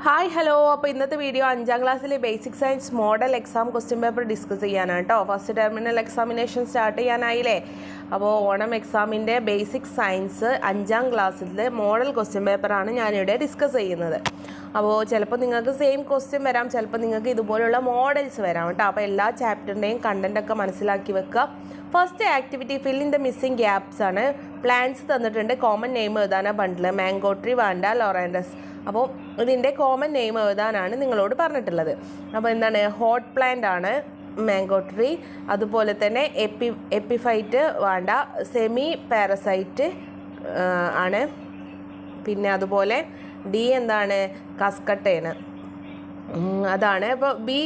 Hi hello. അപ്പോൾ ഇന്നത്തെ video 5ാം ക്ലാസ്സിലെ basic science model exam question paper discuss ചെയ്യാനാണ് കേട്ടോ. ഫസ്റ്റ് ടെർമിനൽ എക്സാമിനേഷൻ സ്റ്റാർട്ട് ചെയ്യാനായില്ലേ. അപ്പോൾ ഓണം എക്സാമിൻ്റെ ബേസിക് സയൻസ് 5ാം ക്ലാസ്സിലെ മോഡൽ ക്വസ്റ്റ്യൻ പേപ്പറാണ് ഞാനിവിടെ ഡിസ്കസ് ചെയ്യുന്നത്. അപ്പോൾ ചിലപ്പോൾ നിങ്ങൾക്ക് സെയിം ക്വസ്റ്റ്യൻ വരാം, ചിലപ്പോൾ നിങ്ങൾക്ക് ഇതുപോലുള്ള മോഡൽസ് വരാം കേട്ടോ. അപ്പോൾ എല്ലാ ചാപ്റ്ററിൻ്റെയും കണ്ടൻറ്റൊക്കെ മനസ്സിലാക്കി വെക്കുക. First activity fill in the missing gaps ആണ്. പ്ലാന്റ്സ് തന്നിട്ടുണ്ട്, കോമൺ നെയിം എഴുതാനാണ് ബണ്ടിൽ, മാംഗോ ട്രീ, വാൻഡ, ലോറൻഡസ്. അപ്പോൾ ഇതിൻ്റെ കോമൺ നെയിം എഴുതാനാണ് നിങ്ങളോട് പറഞ്ഞിട്ടുള്ളത്. അപ്പോൾ എന്താണ്, ഹോട്ട് പ്ലാന്റ് ആണ് മാംഗോ ട്രീ, അതുപോലെ തന്നെ എപ്പിഫൈറ്റ് വാണ്ട, സെമി പാരസൈറ്റ് ആണ്, പിന്നെ അതുപോലെ ഡി എന്താണ്, കസ്കട്ടേണ് അതാണ്. അപ്പോൾ B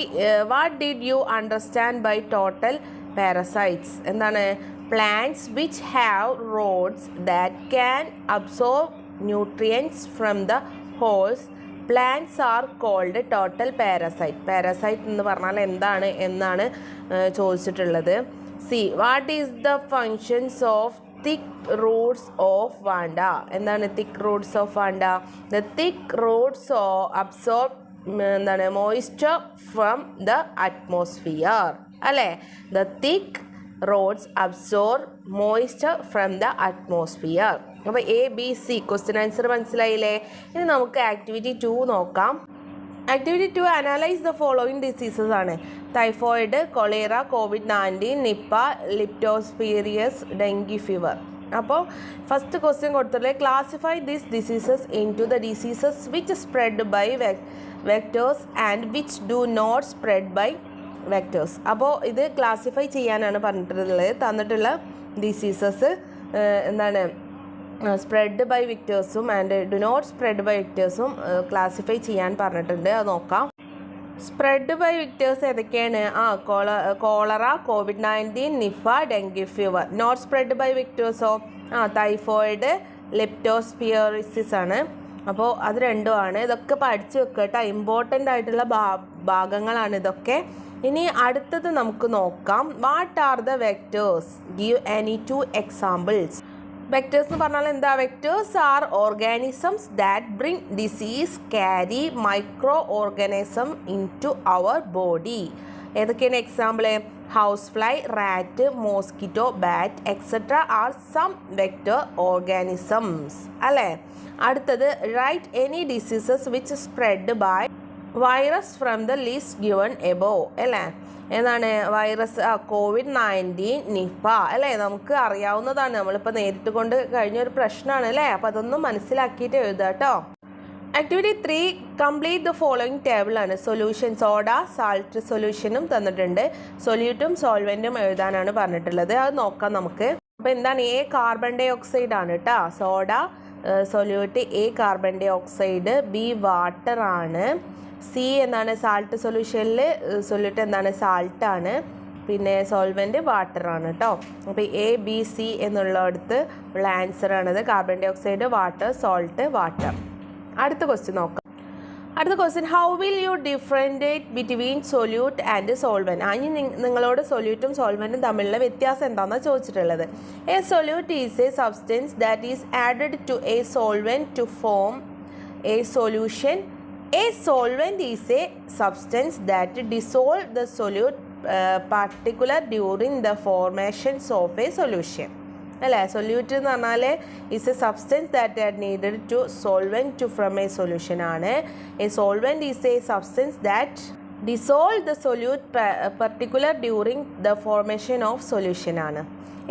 what did you understand by total parasites, എന്താണ്, plants which have roots that can absorb nutrients from the ഹോൾസ് plants are called total parasite. Parasite എന്ന് പറഞ്ഞാൽ എന്താണ് എന്നാണ് ചോദിച്ചിട്ടുള്ളത്. C what is the functions of thick roots of Vanda, എന്താണ് thick roots of Vanda, the thick roots absorb എന്താണ് moisture from the atmosphere അല്ലേ. The thick roots absorb moisture from the atmosphere. അപ്പോൾ A B C question answer മനസ്സിലായില്ലേ. ഇനി നമുക്ക് activity 2 നോക്കാം. Activity 2 analyse the following diseases ആണ്. Typhoid, cholera, COVID-19, Nipah, leptospirosis, dengue fever. അപ്പോൾ first question കൊടുത്തിട്ടുള്ളത് classify these diseases into the diseases which spread by vectors and which do not spread by vectors. അപ്പോൾ ഇത് classify ചെയ്യാനാണ് പറഞ്ഞിട്ടുള്ളത്. തന്നിട്ടുള്ള diseases എന്താണ്, spread by വിക്ടേഴ്സും and do not spread by വിക്ടേഴ്സും ക്ലാസിഫൈ ചെയ്യാൻ പറഞ്ഞിട്ടുണ്ട്. അത് നോക്കാം. സ്പ്രെഡ് ബൈ വിക്ടേഴ്സ് ഏതൊക്കെയാണ്? Cholera, COVID-19, Nipah, dengue fever. Not spread by വിക്ടേഴ്സോ ടൈഫോയിഡ്, ലെപ്റ്റോസ്പിയറിസിസ് ആണ്. അപ്പോൾ അത് രണ്ടുമാണ്. ഇതൊക്കെ പഠിച്ചു വെക്കട്ടെ, ഇമ്പോർട്ടൻ്റ് ആയിട്ടുള്ള ഭാഗങ്ങളാണ് ഇതൊക്കെ. ഇനി അടുത്തത് നമുക്ക് നോക്കാം. What are the vectors, give any 2 examples. Vectors എന്ന് പറഞ്ഞാൽ എന്താ? Vectors are organisms that bring disease, carry micro organism into our body. ഏതൊക്കെയാണ് example? House fly, rat, mosquito, bat etcetera are some vector organisms അല്ലേ. അടുത്തത് right any diseases which spread by virus from the list given above അല്ലേ. ഏതാണ് virus? COVID-19, Nipah അല്ലേ. നമുക്ക് അറിയാവുന്നതാണ്, നമ്മളിപ്പോൾ നേരിട്ട് കൊണ്ട് കഴിഞ്ഞൊരു പ്രശ്നമാണ് അല്ലേ. അപ്പോൾ അതൊന്നും മനസ്സിലാക്കിയിട്ട് എഴുതുക കേട്ടോ. Activity 3 complete the following table ആണ്. സൊല്യൂഷൻ സോഡ, സാൾട്ട് സൊല്യൂഷനും തന്നിട്ടുണ്ട്, സൊല്യൂട്ടും സോൾവെൻറ്റും എഴുതാനാണ് പറഞ്ഞിട്ടുള്ളത്. അത് നോക്കാം നമുക്ക്. അപ്പോൾ എന്താണ്, എ കാർബൺ ഡൈ ഓക്സൈഡ് ആണ് കേട്ടോ. Soda solute A carbon dioxide, B water ആണ്, സി എന്താണ് സാൾട്ട് സൊല്യൂഷനിൽ സൊല്യൂട്ട് എന്താണ് സാൾട്ടാണ്, പിന്നെ സോൾവെൻറ്റ് വാട്ടർ ആണ് കേട്ടോ. അപ്പോൾ എ ബി സി എന്നുള്ളിടത്ത് ഉള്ള ആൻസർ ആണത്. Carbon dioxide, water, salt, water. അടുത്ത ക്വസ്റ്റ്യൻ നോക്കാം. അടുത്ത question how will you differentiate between solute and solvent. അതിന് നിങ്ങളോട് സൊല്യൂട്ടും സോൾവെൻറ്റും തമ്മിലുള്ള വ്യത്യാസം എന്താണെന്ന് ചോദിച്ചിട്ടുള്ളത്. A solute is a substance that is added to a solvent to form a solution. A solvent is a substance that dissolves the solute particular during the formation of a solution അല്ലേ. Solute എന്ന് പറഞ്ഞാൽ is a substance that are needed to solvent to from a solution ആണ്. A solvent is a substance that dissolves the solute particular during the formation of solution ആണ്.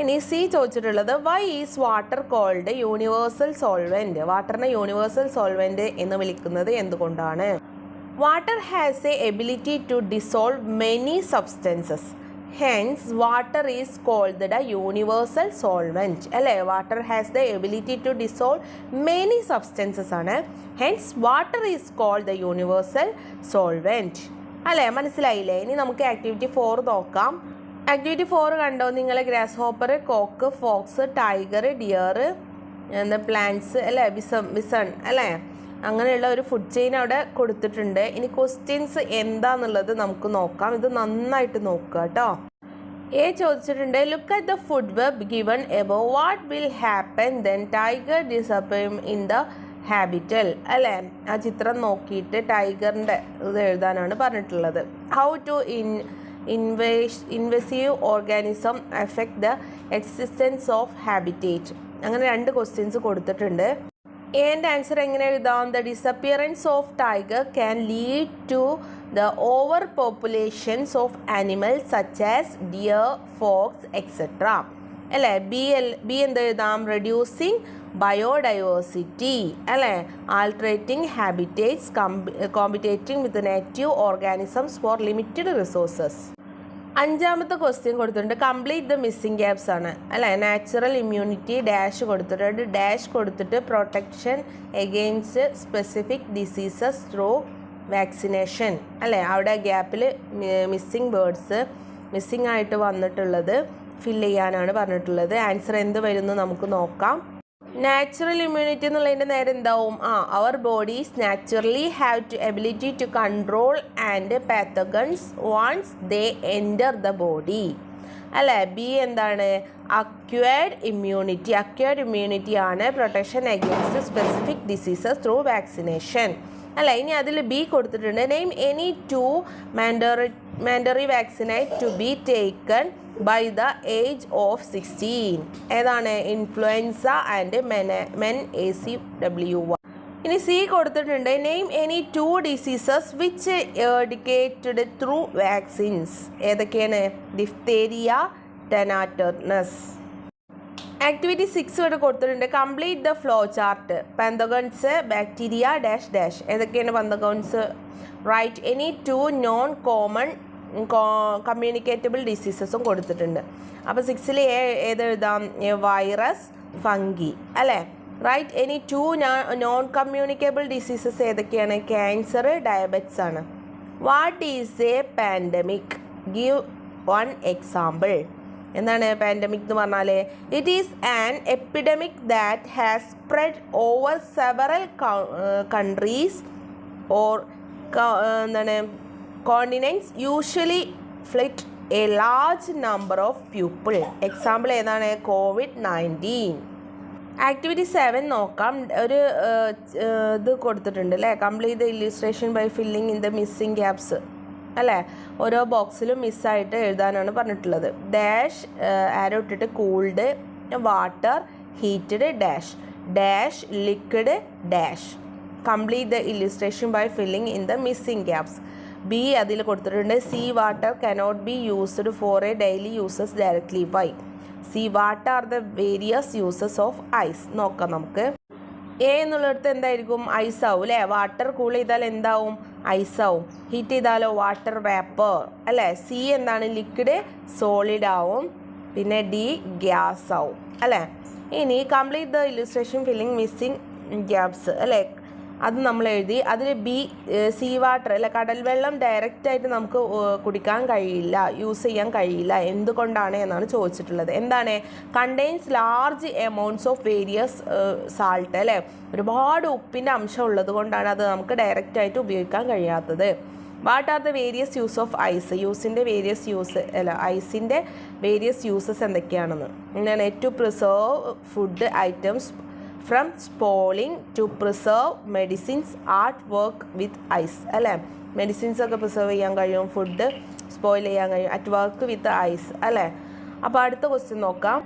ഇനി C ചോദിച്ചിട്ടുള്ളത് why is water called universal solvent. വാട്ടറിനെ universal solvent എന്ന് വിളിക്കുന്നത് എന്തുകൊണ്ടാണ്? Water has a ability to dissolve many substances, hence water is called the universal solvent അല്ലേ. Water has the ability to dissolve many substances ആണ്, hence water is called the universal solvent അല്ലേ. മനസ്സിലായില്ലേ. ഇനി നമുക്ക് activity 4 നോക്കാം. Activity 4 കണ്ടോ നിങ്ങൾ? Grasshopper, cock, fox, tiger, deer, എന്താ പ്ലാന്റ്സ് അല്ലേ, വിസൺ അല്ലേ. അങ്ങനെയുള്ള ഒരു ഫുഡ് ചെയിൻ അവിടെ കൊടുത്തിട്ടുണ്ട്. ഇനി ക്വസ്റ്റ്യൻസ് എന്താണെന്നുള്ളത് നമുക്ക് നോക്കാം. ഇത് നന്നായിട്ട് നോക്കുക കേട്ടോ. എ ചോദിച്ചിട്ടുണ്ട് look at the food web given above what will happen then tiger disappear in the habitat അല്ലേ? ആ ചിത്രം നോക്കിയിട്ട് ടൈഗറിൻ്റെ ഇത് എഴുതാനാണ് പറഞ്ഞിട്ടുള്ളത്. How to invasive organism effect the existence of habitat. അങ്ങനെ 2 ക്വസ്റ്റ്യൻസ് കൊടുത്തിട്ടുണ്ട്. എൻ്റെ ആൻസർ എങ്ങനെ എഴുതാം? The disappearance of tiger can lead to the over populations of animals such as deer, fox etcetera അല്ലേ? ബി എന്ത് എഴുതാം? റെഡ്യൂസിങ് ബയോഡൈവേഴ്സിറ്റി അല്ലേ? ആൾട്ടറേറ്റിംഗ് habitats, competing with native organisms for limited resources. 5ാമത്തെ ക്വസ്റ്റ്യൻ കൊടുത്തിട്ടുണ്ട്. കംപ്ലീറ്റ് ദ മിസ്സിംഗ് ഗ്യാപ്സ് ആണ് അല്ലേ? Natural immunity dash കൊടുത്തിട്ടുണ്ട്. Dash കൊടുത്തിട്ട് protection against specific diseases through vaccination അല്ലേ? അവിടെ ഗ്യാപ്പിൽ മിസ്സിംഗ് വേർഡ്സ് മിസ്സിംഗ് ആയിട്ട് വന്നിട്ടുള്ളത് ഫില്ല് ചെയ്യാനാണ് പറഞ്ഞിട്ടുള്ളത്. ആൻസർ എന്ത് വരുന്നു നമുക്ക് നോക്കാം. നാച്ചുറൽ ഇമ്മ്യൂണിറ്റി എന്നുള്ളതിൻ്റെ നേരെ എന്താവും? Our bodies naturally have to ability to control and pathogens once they enter the body അല്ലേ? ബി എന്താണ്? Acquired immunity. അക്വയർഡ് ഇമ്മ്യൂണിറ്റി ആണ് protection against specific diseases through vaccination അല്ലേ? ഇനി അതിൽ ബി കൊടുത്തിട്ടുണ്ട്. Name any 2 mandatory vaccinate to be taken by the age of 16. ഏതാണ്? Influenza and men ACWY. ഇനി C കൊടുത്തിട്ടുണ്ട്. Name any 2 diseases which eradicated through vaccines. ഏതൊക്കെയാണ്? Diphtheria, ടെനാറ്റർനസ്. Activity 6 ഇവിടെ കൊടുത്തിട്ടുണ്ട്. Complete the flow chart. Pathogens, bacteria dash dash. ഏതൊക്കെയാണ് pathogens? Right any 2 non common communicable ഡിസീസസും കൊടുത്തിട്ടുണ്ട്. അപ്പോൾ 6ൽ ഏതെഴുതാം? വൈറസ്, ഫംഗി അല്ലേ? Right any 2 non communicable diseases ഏതൊക്കെയാണ്? ക്യാൻസർ, ഡയബറ്റിസ് ആണ്. What is a pandemic? Give 1 example. എന്താണ് പാൻഡമിക് എന്ന് പറഞ്ഞാൽ? It is an epidemic that has spread over several countries or എന്താണ് continents usually flit a large number of people. Example ഏതാണ്? COVID-19. Activity 7 നോക്കാം. ഒരു ഇത് കൊടുത്തിട്ടുണ്ട് അല്ലേ? Complete the illustration by filling in the missing gaps അല്ലേ? ഓരോ ബോക്സിലും മിസ്സായിട്ട് എഴുതാനാണ് പറഞ്ഞിട്ടുള്ളത്. ഡാഷ് ആരോ ഇട്ടിട്ട് cooled, water, heated dash dash liquid dash. Complete the illustration by filling in the missing gaps. B അതിൽ കൊടുത്തിട്ടുണ്ട്. Sea water cannot be used for a daily uses directly. Why? C what are the various uses of ice. നോക്കാം നമുക്ക്. A എന്നുള്ളിടത്ത് എന്തായിരിക്കും? Ice ആവും അല്ലേ? Water cool ചെയ്താൽ എന്താവും? ഐസ് ആവും. ഹീറ്റ് ചെയ്താലോ? വാട്ടർ വേപ്പർ അല്ലേ? സി എന്താണ്? ലിക്വിഡ് സോളിഡ് ആവും. പിന്നെ ഡി ഗ്യാസ് ആവും അല്ലേ? ഇനി complete the illustration filling missing gaps അല്ലേ? അത് നമ്മൾ എഴുതി. അതിൽ ബി സീ വാട്ടർ അല്ല, കടൽ വെള്ളം ഡയറക്റ്റായിട്ട് നമുക്ക് കുടിക്കാൻ കഴിയില്ല, യൂസ് ചെയ്യാൻ കഴിയില്ല. എന്തുകൊണ്ടാണ് എന്നാണ് ചോദിച്ചിട്ടുള്ളത്. എന്താണ്? Contains large amounts of various salt അല്ലേ? ഒരുപാട് ഉപ്പിൻ്റെ അംശം ഉള്ളത് കൊണ്ടാണ് അത് നമുക്ക് ഡയറക്റ്റായിട്ട് ഉപയോഗിക്കാൻ കഴിയാത്തത്. What are the various use of ice? യൂസിൻ്റെ വേരിയസ് യൂസ് അല്ല, ഐസിൻ്റെ വേരിയസ് യൂസസ് എന്തൊക്കെയാണെന്ന്. എന്താണ്? To preserve food items from spoiling, to preserve medicines, art work with ice അല്ലേ? മെഡിസിൻസ് ഒക്കെ പ്രിസർവ് ചെയ്യാൻ കഴിയും, ഫുഡ് സ്പോയിൽ ചെയ്യാൻ കഴിയും, അറ്റ് വർക്ക് വിത്ത് ഐസ് അല്ലേ? അപ്പോൾ അടുത്ത ക്വസ്റ്റ്യൻ നോക്കാം.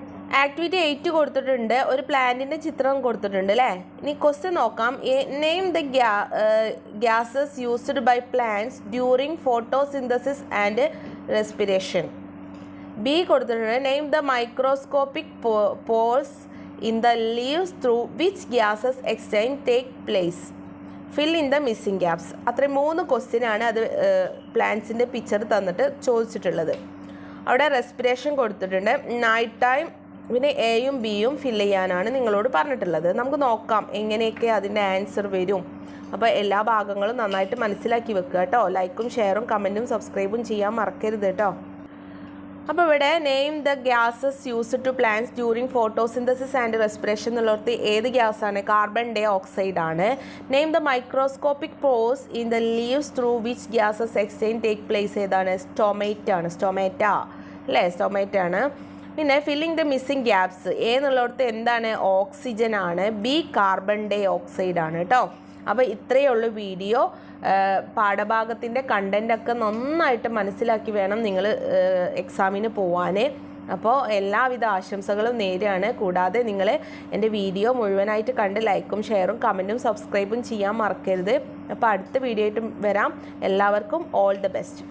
ആക്ടിവിറ്റി 8 കൊടുത്തിട്ടുണ്ട്. ഒരു പ്ലാന്റിൻ്റെ ചിത്രം കൊടുത്തിട്ടുണ്ട് അല്ലേ? ഇനി ക്വസ്റ്റ്യൻ നോക്കാം. Name the gases used by plants during photosynthesis and respiration. B കൊടുത്തിട്ടുണ്ട്. Name the microscopic pores in the leaves through which gases exchange take place. Fill in the missing gaps. അത്രയും 3 ക്വസ്റ്റ്യനാണ് അത് പ്ലാന്റ്സിൻ്റെ പിക്ചർ തന്നിട്ട് ചോദിച്ചിട്ടുള്ളത്. അവിടെ respiration കൊടുത്തിട്ടുണ്ട്. Night time പിന്നെ എയും ബിയും ഫില്ല് ചെയ്യാനാണ് നിങ്ങളോട് പറഞ്ഞിട്ടുള്ളത്. നമുക്ക് നോക്കാം എങ്ങനെയൊക്കെ അതിൻ്റെ ആൻസർ വരും. അപ്പോൾ എല്ലാ ഭാഗങ്ങളും നന്നായിട്ട് മനസ്സിലാക്കി വെക്കുക കേട്ടോ. ലൈക്കും ഷെയറും കമൻറ്റും സബ്സ്ക്രൈബും ചെയ്യാൻ മറക്കരുത് കേട്ടോ. അപ്പോൾ ഇവിടെ name the gases used to plants during photosynthesis and respiration എന്നുള്ളവർക്ക് ഏത് ഗ്യാസാണ്? കാർബൺ ഡൈ ഓക്സൈഡ് ആണ്. Name the microscopic pores in the leaves through which gases exchange take place ഏതാണ്? സ്റ്റൊമേറ്റ ആണ്. സ്റ്റൊമേറ്റ അല്ലേ? സ്റ്റൊമേറ്റ ആണ്. പിന്നെ filling the missing gaps, A എന്നുള്ളിടത്ത് എന്താണ്? ഓക്സിജൻ ആണ്, ബി കാർബൺ ഡൈ ഓക്സൈഡ് ആണ് കേട്ടോ. അപ്പോൾ ഇത്രയേ ഉള്ളൂ വീഡിയോ. പാഠഭാഗത്തിൻ്റെ കണ്ടൻറ്റൊക്കെ നന്നായിട്ട് മനസ്സിലാക്കി വേണം നിങ്ങൾ എക്സാമിന് പോവാൻ. അപ്പോൾ എല്ലാവിധ ആശംസകളും നേരെയാണ്. കൂടാതെ നിങ്ങൾ എൻ്റെ വീഡിയോ മുഴുവനായിട്ട് കണ്ട് ലൈക്കും ഷെയറും കമൻറ്റും സബ്സ്ക്രൈബും ചെയ്യാൻ മറക്കരുത്. അപ്പോൾ അടുത്ത വീഡിയോ ആയിട്ടും വരാം. എല്ലാവർക്കും ഓൾ ദ ബെസ്റ്റ്.